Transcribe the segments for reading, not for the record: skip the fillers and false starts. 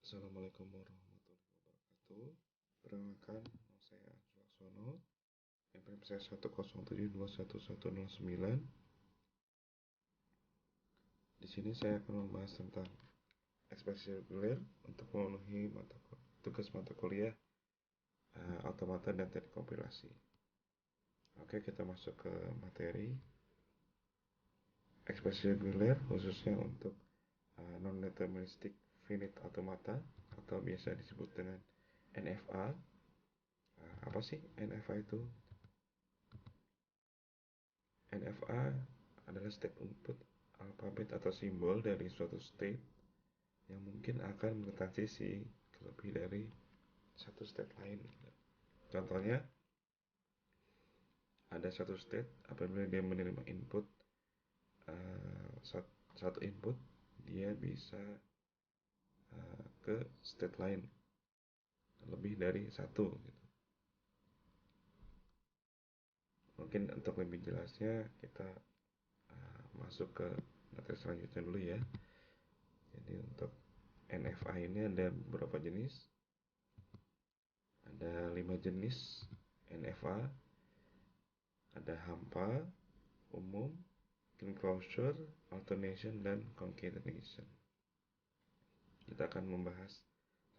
Assalamualaikum warahmatullahi wabarakatuh. Perkenalkan, nama saya Ansu Laksono. NPM saya 107211109. Di sini saya akan membahas tentang ekspresi reguler untuk memenuhi tugas mata kuliah automata dan teknik kompilasi. Oke, kita masuk ke materi. Ekspresi reguler khususnya untuk non-deterministic finite automata atau biasa disebut dengan NFA. Apa sih NFA itu? NFA adalah step input alfabet atau simbol dari suatu state yang mungkin akan bertransisi ke lebih dari satu state lain. Contohnya, ada satu state apabila dia menerima input satu input, dia bisa ke state lain lebih dari satu gitu. Mungkin untuk lebih jelasnya kita masuk ke materi selanjutnya dulu ya. Jadi untuk NFA ini ada beberapa jenis. Ada 5 jenis NFA. Ada hampa, umum, enclosure, alternation, dan concatenation. Kita akan membahas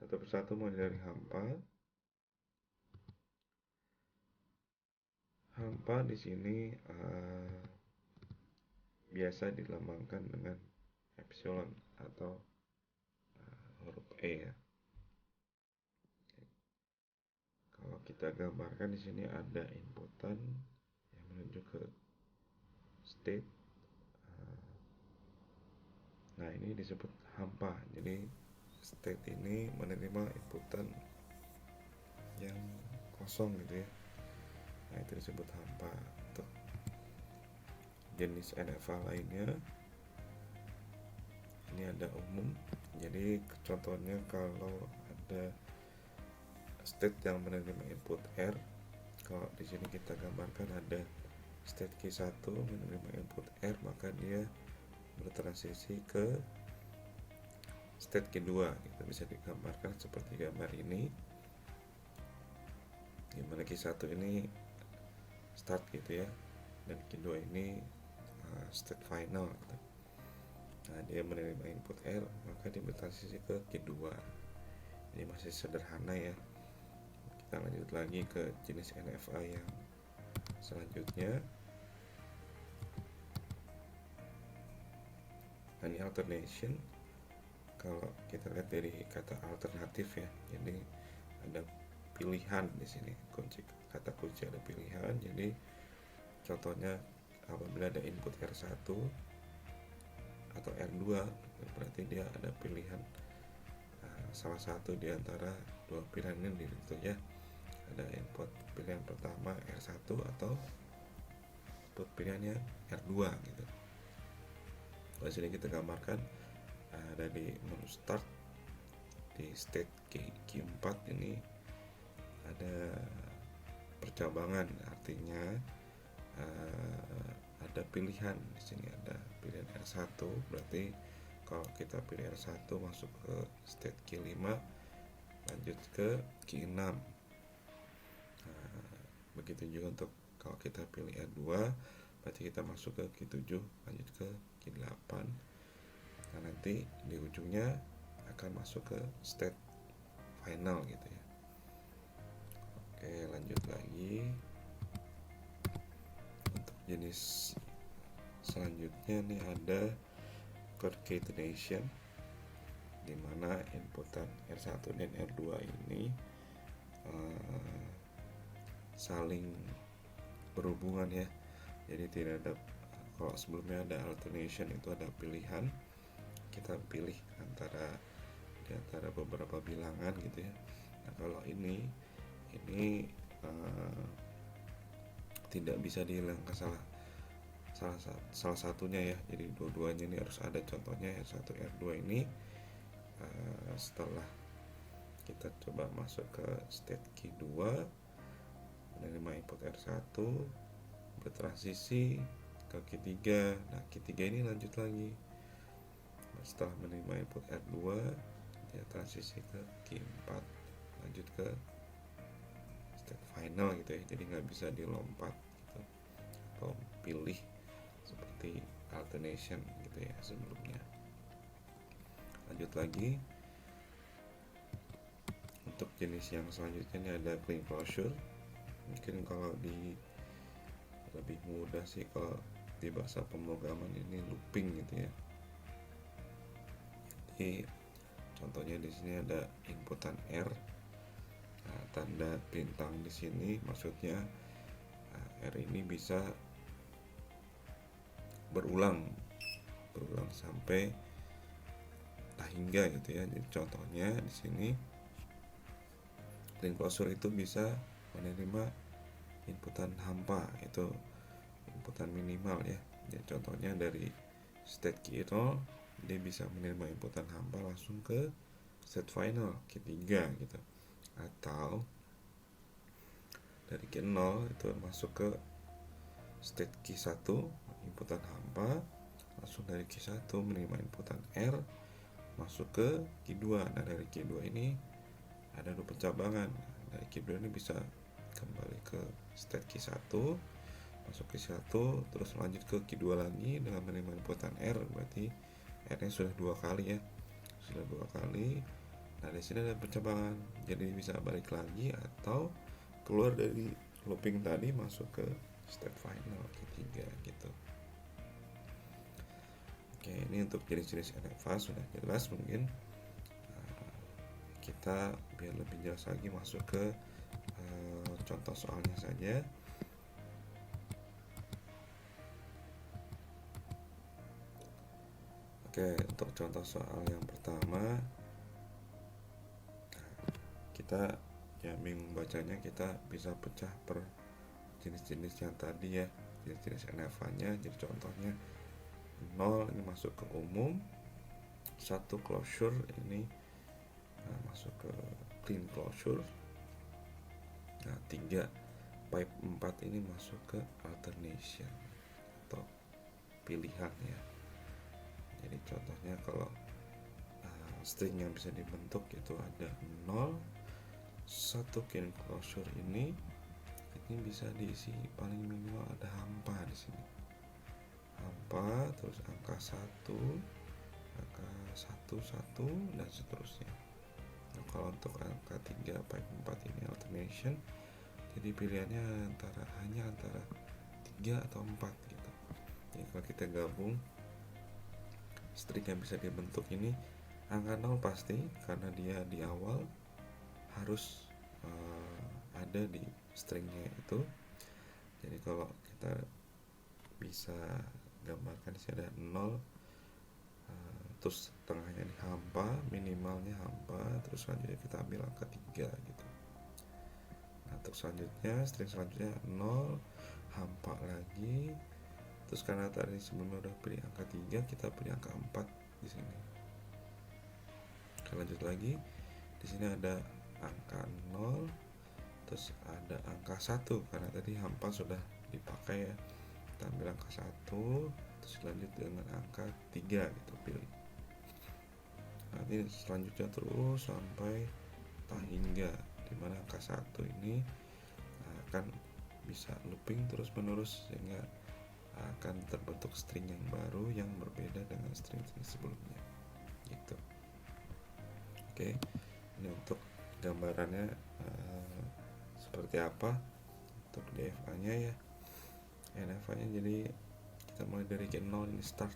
satu persatu mulai dari hampa. Hampa di sini biasa dilambangkan dengan epsilon atau huruf E ya. Kalau kita gambarkan di sini ada inputan yang menuju ke state. Nah, ini disebut hampa. Jadi state ini menerima inputan yang kosong gitu ya. Nah, itu disebut hampa. Untuk jenis NFA lainnya, ini ada umum. Jadi contohnya kalau ada state yang menerima input R, kalau di sini kita gambarkan ada state Q1 menerima input R, maka dia bertransisi ke state Q2. Kita bisa digambarkan seperti gambar ini, dimana Q1 ini start gitu ya, dan Q2 ini state final gitu. Nah, dia menerima input R, maka dia bertransisi ke Q2. Ini masih sederhana ya. Kita lanjut lagi ke jenis NFA yang selanjutnya. Nah, ini alternation. Kalau kita lihat dari kata alternatif ya, jadi ada pilihan di sini. Kata kunci ada pilihan. Jadi contohnya apabila ada input R1 atau R2, berarti dia ada pilihan salah satu di antara dua pilihan ini gitu ya. Ada input pilihan pertama R1 atau input pilihannya R2 gitu. Di sini kita gambarkan dari menu start di state Q4 ini ada percabangan, artinya ada pilihan. Di sini ada pilihan R1, berarti kalau kita pilih R1 masuk ke state Q5, lanjut ke Q6. Begitu juga untuk kalau kita pilih R2, berarti kita masuk ke Q7, lanjut ke Q8. Nah, nanti di ujungnya akan masuk ke state final gitu ya. Oke, lanjut lagi. Untuk jenis selanjutnya nih ada concatenation, dimana inputan R1 dan R2 ini saling berhubungan ya. Jadi tidak ada, kalau sebelumnya ada alternation itu ada pilihan, kita pilih di antara beberapa bilangan gitu ya. Nah, kalau ini tidak bisa dihilangkan salah satunya ya. Jadi dua-duanya ini harus ada. Contohnya R1 R2 ini setelah kita coba masuk ke state Q2 menerima input R1 bertransisi ke Q3. Nah, Q3 ini lanjut lagi. Setelah menerima input R2 dia transisi ke key 4 lanjut ke state final gitu ya, jadi nggak bisa dilompat gitu atau pilih seperti alternation gitu ya sebelumnya. Lanjut lagi, untuk jenis yang selanjutnya ini ada clean closure. Mungkin kalau di lebih mudah sih kalau di bahasa pemrograman ini looping gitu ya. Jadi contohnya di sini ada inputan R, nah, tanda bintang di sini maksudnya R ini bisa berulang sampai tak hingga gitu ya. Jadi contohnya di sini clean closure itu bisa menerima inputan hampa, itu inputan minimal ya. Jadi contohnya dari state key 0 dia bisa menerima inputan hampa langsung ke state final key 3 gitu, atau dari key 0 itu masuk ke state key 1 inputan hampa, langsung dari key 1 menerima inputan R masuk ke key 2. Nah dari key 2 ini ada dua pencabangan, dari key 2 ini bisa kembali ke state key 1 masuk ke 1 terus lanjut ke key 2 lagi dengan menerima inputan R, berarti R nya sudah 2 kali ya, sudah 2 kali. Nah di sini ada pencabangan, jadi bisa balik lagi atau keluar dari looping tadi masuk ke step final key 3 gitu. Oke, ini untuk jenis-jenis NFA sudah jelas. Mungkin kita biar lebih jelas lagi masuk ke contoh soalnya saja. Oke, untuk contoh soal yang pertama, kita ya bingung bacanya, kita bisa pecah per jenis-jenis yang tadi ya, jenis-jenis NFA-nya. Jadi contohnya 0 ini masuk ke umum, 1 closure ini masuk ke clean closure, nah 3 pipe 4 ini masuk ke alternation atau pilihan ya. Jadi contohnya kalau string yang bisa dibentuk itu ada 0, 1 clean closure ini bisa diisi paling minimal ada hampa di sini. Hampa terus angka 1, angka 1 1 dan seterusnya. Nah, kalau untuk angka 3 pipe 4 ini alternation, jadi pilihannya hanya antara 3 atau 4 gitu. Jadi kalau kita gabung string yang bisa dibentuk ini angka 0 pasti, karena dia di awal harus ada di stringnya itu. Jadi kalau kita bisa gambarkan di sini ada 0, terus tengahnya ini hampa, minimalnya hampa, terus selanjutnya kita ambil angka 3 gitu. Nah untuk selanjutnya string selanjutnya 0, hampa lagi, terus karena tadi sebelumnya udah pilih angka 3, kita pilih angka 4 di sini. Kita lanjut lagi, di sini ada angka 0, terus ada angka 1 karena tadi hampa sudah dipakai ya. Kita ambil angka 1, terus lanjut dengan angka 3 gitu, pilih. Nanti selanjutnya terus sampai tak hingga, dimana angka 1 ini akan bisa looping terus menerus sehingga akan terbentuk string yang baru yang berbeda dengan string-string sebelumnya gitu. Oke, ini untuk gambarannya seperti apa untuk DFA nya ya. NFA nya jadi kita mulai dari key 0 ini start,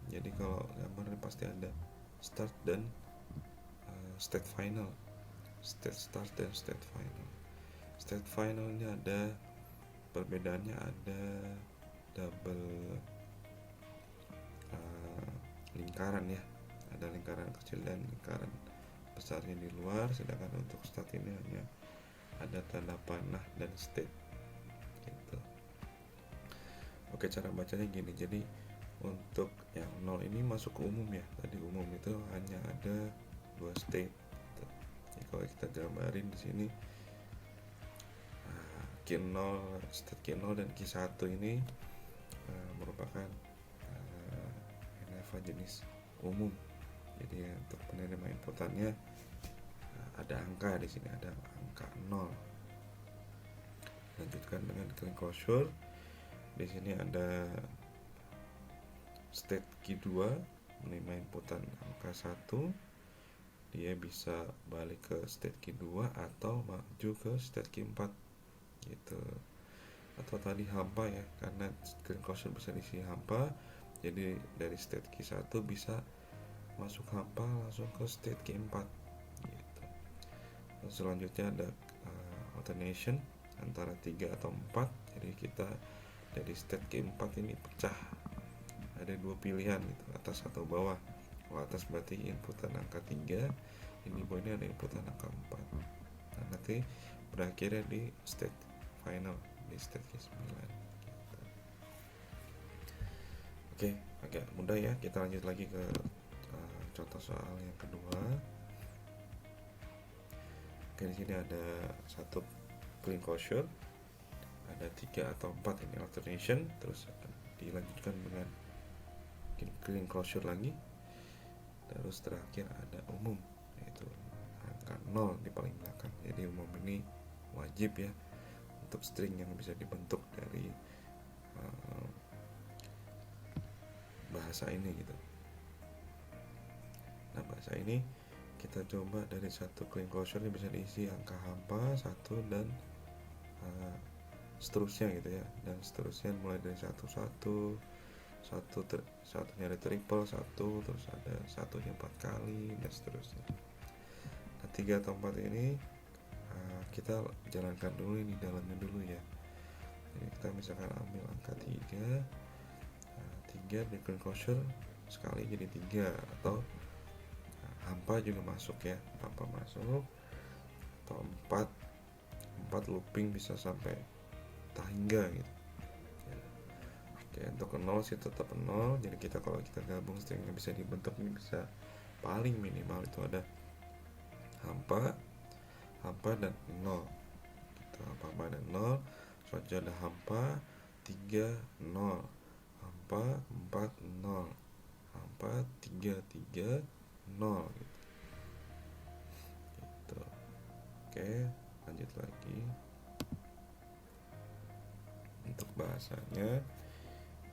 jadi kalau gambarnya pasti ada start dan state final, state start dan state final. State final ini ada perbedaannya, ada double lingkaran ya, ada lingkaran kecil dan lingkaran besarnya di luar, sedangkan untuk start ini hanya ada tanda panah dan state gitu. Oke, cara bacanya gini, jadi untuk yang 0 ini masuk ke umum ya, tadi umum itu hanya ada 2 state gitu. Jadi kalau kita gambarin di sini key 0, state key 0 dan key 1 ini merupakan NFA jenis umum Jadi untuk penerima inputannya ada angka di sini, ada angka 0. Lanjutkan dengan clean closure. Di sini ada state key 2, menerima inputan angka 1, dia bisa balik ke state key 2 atau maju ke state key 4 gitu. Atau tadi hampa ya, karena clean closure bisa diisi hampa, jadi dari state key 1 bisa masuk hampa langsung ke state key 4 gitu. Selanjutnya ada alternation antara 3 atau 4, jadi kita dari state key 4 ini pecah, ada dua pilihan gitu, atas atau bawah. Kalau atas berarti inputan angka 3, ini bawahnya ada inputan angka 4. Nah, nanti berakhirnya di state final, di state key 9 gitu. Oke, agak mudah ya. Kita lanjut lagi ke contoh soal yang kedua. Oke, di sini ada satu clean closure, ada 3 atau 4 ini alternation, terus dilanjutkan dengan clean closure lagi, terus terakhir ada umum, yaitu angka 0 di paling belakang. Jadi umum ini wajib ya untuk string yang bisa dibentuk dari bahasa ini gitu. Nah, bahasa ini kita coba dari satu clean closure ini bisa diisi angka hampa 1 dan seterusnya gitu ya, dan seterusnya mulai dari satunya ada triple 1, terus ada satunya 4 kali dan seterusnya. Nah, 3 atau 4 ini kita jalankan dulu ini dalamnya dulu ya. Jadi kita misalkan ambil angka 3 di clean closure sekali jadi 3, atau hampa juga masuk ya, hampa masuk, atau 4 looping bisa sampai tahingga gitu ya. Oke, untuk 0 sih tetap 0, jadi kita kalau kita gabung string yang bisa dibentuk ini bisa paling minimal itu ada hampa dan 0 gitu. Hampa dan 0, selanjutnya ada hampa 3 0, hampa 4 0, hampa 3 3 0 gitu. Oke, lanjut lagi. Untuk bahasanya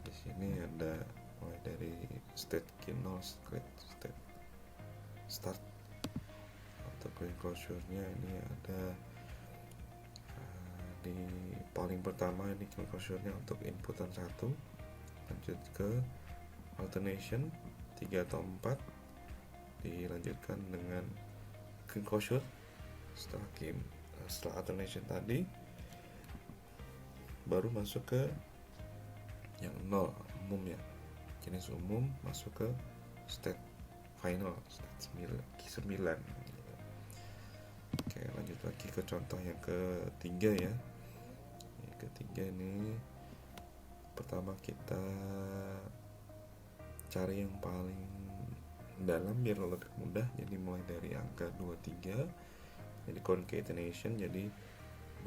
di sini ada mulai dari state key 0, state start atau clean closure-nya ini ada di paling pertama ini clean closure-nya untuk inputan 1, lanjut ke alternation 3 atau 4, dilanjutkan dengan clean closure setelah alternation tadi, baru masuk ke yang 0 umum ya, jenis umum, masuk ke state final, state 9 gitu. Oke, lanjut lagi ke contoh yang ketiga ya. Yang ketiga ini pertama kita cari yang paling dalam biar lebih mudah, jadi mulai dari angka 23, jadi concatenation, jadi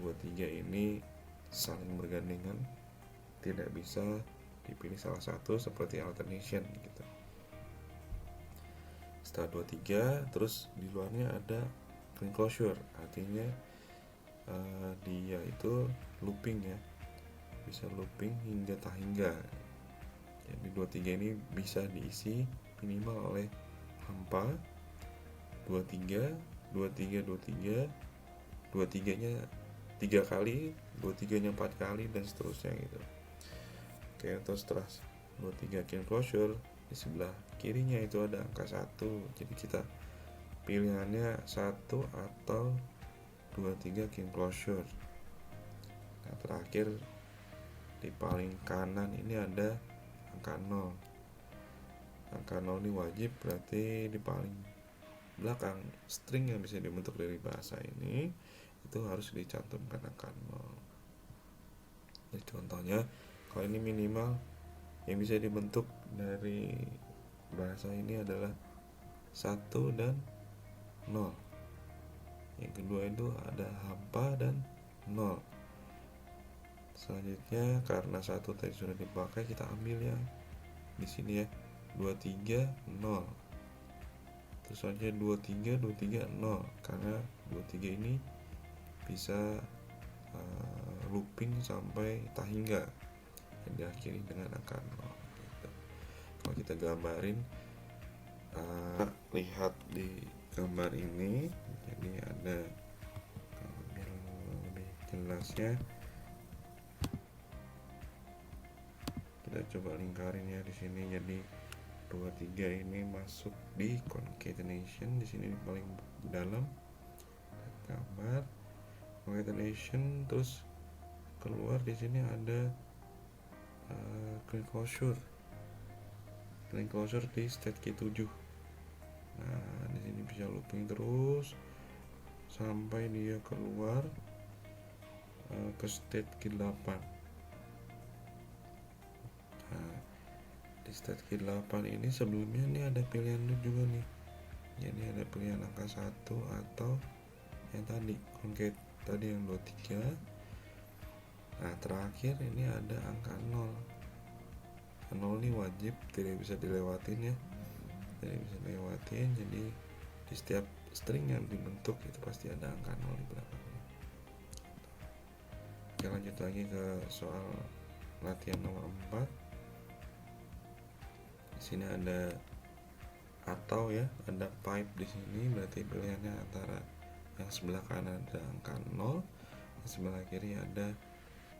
23 ini saling bergandengan, tidak bisa dipilih salah satu seperti alternation gitu. Setelah 23, terus di luarnya ada clean closure, artinya dia itu looping ya, bisa looping hingga tahingga. Jadi 23 ini bisa diisi minimal oleh hampa 23 nya 3 kali, 23 nya 4 kali dan seterusnya gitu. Oke, terus setelah 23 clean closure, di sebelah kirinya itu ada angka 1, jadi kita pilihannya 1 atau 23 clean closure. Nah, terakhir di paling kanan ini ada angka 0. Angka 0 ini wajib, berarti di paling belakang string yang bisa dibentuk dari bahasa ini itu harus dicantumkan angka 0. Jadi contohnya kalau ini minimal yang bisa dibentuk dari bahasa ini adalah 1 dan 0. Yang kedua itu ada hampa dan 0. Selanjutnya karena 1 tadi sudah dipakai, kita ambil yang di sini ya, 23 0. terus aja 23 23 0, karena 23 ini bisa looping sampai tak hingga yang diakhiri dengan angka 0 gitu. Kalau kita gambarin, lihat di gambar ini, jadi ada, kalau biar lebih jelasnya kita coba lingkarin ya di sini. Jadi 23 ini masuk di concatenation, di sini paling dalam gambar concatenation, terus keluar di sini ada clean closure di state key 7. Nah, di sini bisa looping terus sampai dia keluar ke state key 8. Nah, di state key 8 ini sebelumnya nih ada pilihan loop juga nih. Jadi ada pilihan angka 1 atau yang tadi concate tadi yang 23. Nah, terakhir ini ada angka 0. 0 ini wajib tidak bisa dilewatin ya. Tidak bisa dilewatin, jadi di setiap string yang dibentuk itu pasti ada angka 0 di belakangnya. Oke, lanjut lagi ke soal latihan nomor 4. Di sini ada atau ya, ada pipe di sini, berarti pilihannya antara yang sebelah kanan ada angka 0, yang sebelah kiri ada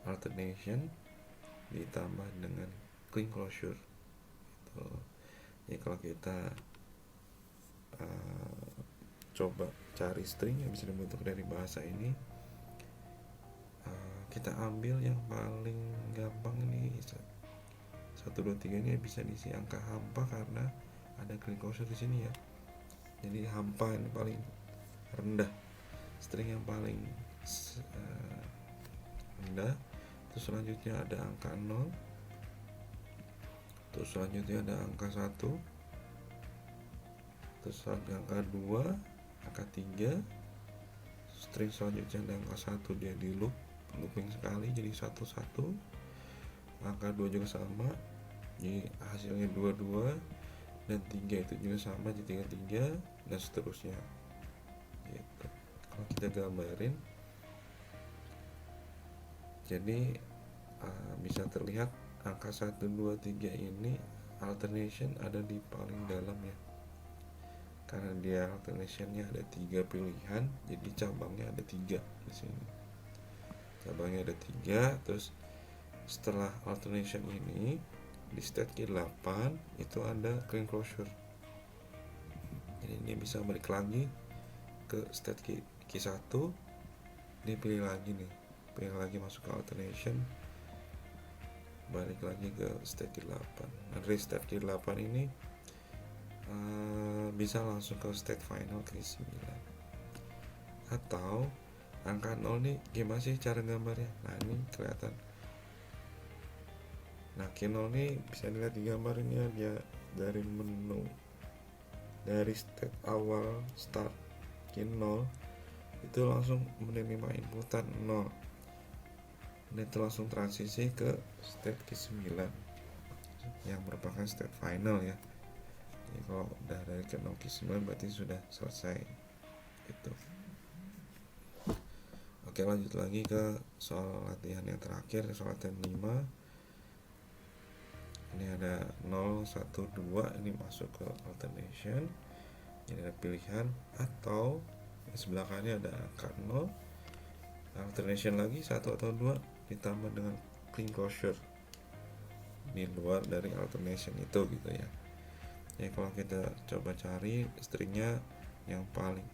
alternation ditambah dengan clean closure gitu. Jadi kalau kita coba cari string yang bisa dibentuk dari bahasa ini, kita ambil yang paling gampang nih, 1 2 3 ini bisa diisi angka hampa karena ada clean closure di sini ya. Jadi hampa ini paling rendah, string yang paling rendah. Terus selanjutnya ada angka 0, terus selanjutnya ada angka 1, terus ada angka 2, angka 3, string selanjutnya ada angka 1, dia di looping sekali jadi 1 1, angka 2 juga sama, jadi hasilnya 2 2, dan 3 itu juga sama jadi 3 3, dan seterusnya gitu. Kalau kita gambarin, jadi bisa terlihat angka 1 2 3 ini alternation ada di paling dalam ya, karena dia alternationnya ada 3 pilihan, jadi cabangnya ada 3 di sini, cabangnya ada 3. Terus setelah alternation ini di state key 8 itu ada clean closure, jadi ini bisa balik lagi ke state key 1, dipilih lagi nih, pilih lagi masuk ke alternation, balik lagi ke state key 8. Nah, dari state key 8 ini bisa langsung ke state final key 9. Atau angka 0 nih gimana sih cara gambarnya? Nah, ini kelihatan. Nah, key 0 nih bisa dilihat di gambar ini ya, dia dari menu, dari state awal start key 0 itu langsung menerima inputan 0, dan itu langsung transisi ke state key 9 yang merupakan state final ya. Jadi kalau udah dari ke 0 key 9 berarti sudah selesai gitu. Oke, lanjut lagi ke soal latihan yang terakhir, soal latihan 5. Ini ada 0 1 2, ini masuk ke alternation, jadi ada pilihan, atau di sebelah kanan ada angka 0, alternation lagi 1 atau 2 ditambah dengan clean closure di luar dari alternation itu gitu ya. Jadi kalau kita coba cari stringnya yang paling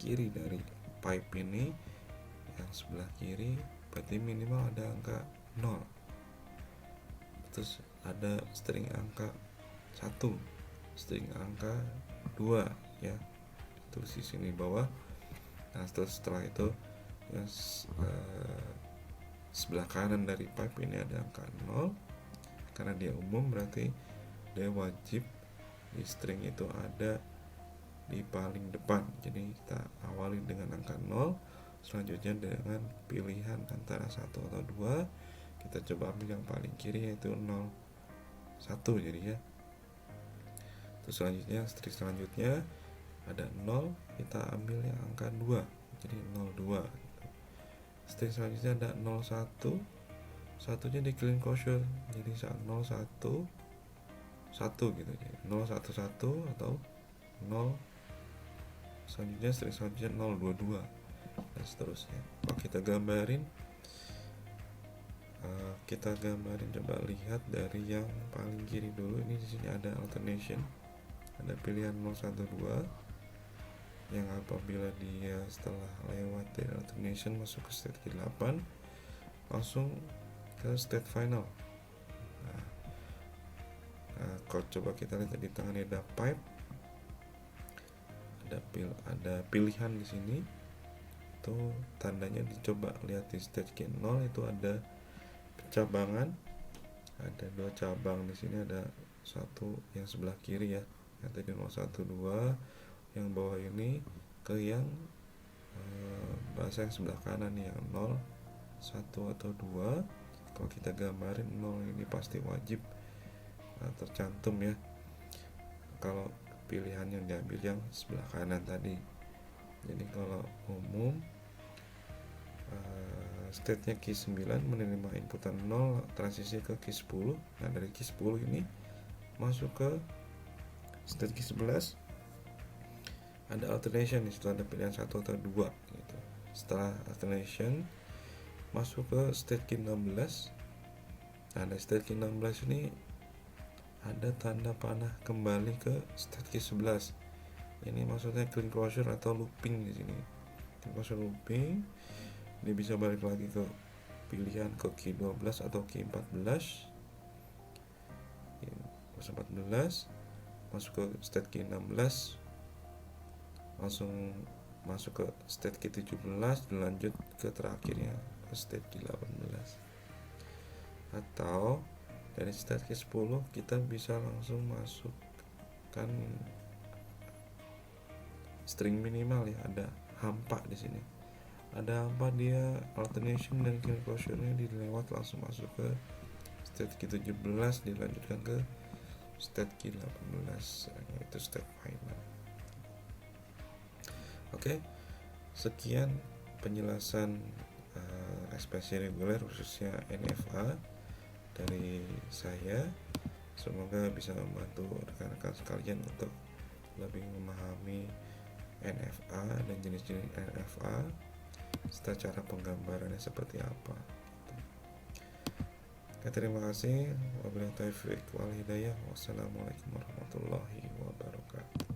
kiri dari pipe ini, yang sebelah kiri, berarti minimal ada angka 0, terus ada string angka 1, string angka 2 ya, terus di sini bawah. Nah, setelah itu yang sebelah kanan dari pipe ini ada angka 0, karena dia umum berarti dia wajib di string itu ada di paling depan. Jadi kita awali dengan angka 0, selanjutnya dengan pilihan antara 1 atau 2, kita coba ambil yang paling kiri yaitu 0 1 jadi ya. Terus selanjutnya string selanjutnya ada 0, kita ambil yang angka 2, jadi 02 gitu. String selanjutnya ada 01, satunya di clean closure, jadi saat 01 1 gitu, jadi 011 atau 0, selanjutnya string selanjutnya 022 dan seterusnya. Kalau kita gambarin coba lihat dari yang paling kiri dulu. Ini di sini ada alternation, ada pilihan 012 yang apabila dia setelah lewat dari alternation masuk ke state ke-8 langsung ke state final. Kalau coba kita lihat di tangan ada pipe, ada pilihan di sini, itu tandanya dicoba lihat di state ke-0 itu ada cabangan, ada 2 cabang di sini, ada satu yang sebelah kiri ya, yang tadi 012, yang bawah ini ke yang bahasa yang sebelah kanan yang 0, 1 atau 2. Kalau kita gambarin 0 ini pasti wajib tercantum ya, kalau pilihan yang diambil yang sebelah kanan tadi. Jadi kalau umum state-nya key 9 menerima inputan 0, transisi ke key 10. Nah dari key 10 ini masuk ke state key 11, ada alternation, di situ ada pilihan 1 atau 2 gitu. Setelah alternation masuk ke state key 16. Nah dari state key 16 ini ada tanda panah kembali ke state key 11. Ini maksudnya clean closure atau looping di sini. Clean closure looping, ini bisa balik lagi ke pilihan ke key 12 atau key 14. 14 masuk ke state key 16, langsung masuk ke state key 17, dilanjut ke terakhirnya ke state key 18. Atau dari state key 10 kita bisa langsung masukkan string minimal ya, ada hampa di sini. Ada hampa, dia alternation dan clean closure-nya dilewat, langsung masuk ke state key 17, dilanjutkan ke state key 18, yaitu state final. Oke, sekian penjelasan ekspresi reguler khususnya NFA dari saya. Semoga bisa membantu rekan-rekan sekalian untuk lebih memahami NFA dan jenis-jenis NFA serta cara penggambarannya seperti apa. Oke, terima kasih. Wabillahi taufiq wal hidayah. Wassalamualaikum warahmatullahi wabarakatuh.